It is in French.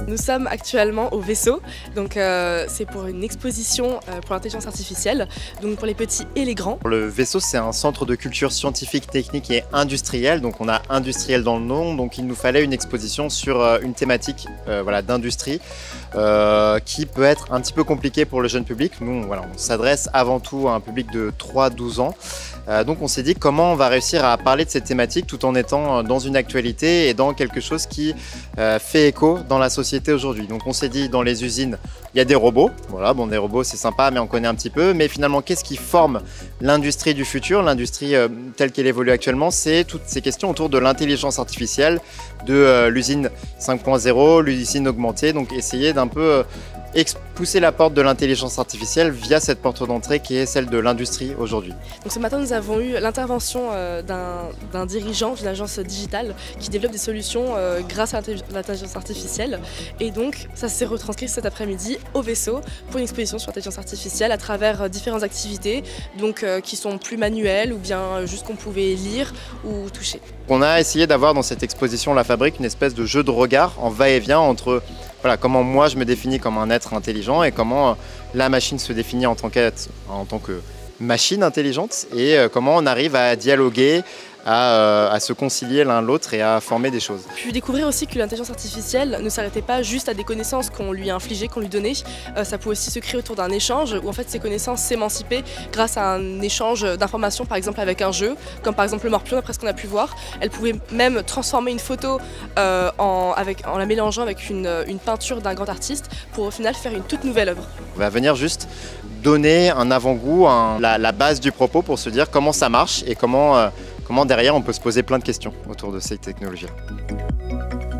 Nous sommes actuellement au Vaisseau, donc c'est pour une exposition pour l'intelligence artificielle, donc pour les petits et les grands. Le Vaisseau, c'est un centre de culture scientifique, technique et industrielle, donc on a industriel dans le nom, donc il nous fallait une exposition sur une thématique voilà, d'industrie qui peut être un petit peu compliquée pour le jeune public. Nous, voilà, on s'adresse avant tout à un public de 3-12 ans. Donc on s'est dit comment on va réussir à parler de cette thématique tout en étant dans une actualité et dans quelque chose qui fait écho dans la société aujourd'hui. Donc on s'est dit dans les usines, il y a des robots. Voilà, bon, des robots c'est sympa mais on connaît un petit peu. Mais finalement qu'est-ce qui forme l'industrie du futur? L'industrie telle qu'elle évolue actuellement, c'est toutes ces questions autour de l'intelligence artificielle, de l'usine 5.0, l'usine augmentée. Donc essayer d'un peu pousser la porte de l'intelligence artificielle via cette porte d'entrée qui est celle de l'industrie aujourd'hui. Donc ce matin nous avons eu l'intervention d'un dirigeant d'une agence digitale qui développe des solutions grâce à l'intelligence artificielle, et donc ça s'est retranscrit cet après-midi au Vaisseau pour une exposition sur l'intelligence artificielle à travers différentes activités donc, qui sont plus manuelles ou bien juste qu'on pouvait lire ou toucher. On a essayé d'avoir dans cette exposition La Fabrique une espèce de jeu de regard en va-et-vient entre voilà, comment moi je me définis comme un être intelligent et comment la machine se définit en tant que machine intelligente, et comment on arrive à dialoguer, à se concilier l'un l'autre et à former des choses. Puis découvrir aussi que l'intelligence artificielle ne s'arrêtait pas juste à des connaissances qu'on lui infligeait, qu'on lui donnait. Ça pouvait aussi se créer autour d'un échange où en fait ces connaissances s'émancipaient grâce à un échange d'informations, par exemple avec un jeu, comme par exemple le morpion d'après ce qu'on a pu voir. Elle pouvait même transformer une photo en la mélangeant avec une peinture d'un grand artiste pour au final faire une toute nouvelle œuvre. On va venir juste donner un avant-goût, la base du propos pour se dire comment ça marche et comment derrière on peut se poser plein de questions autour de ces technologies-là.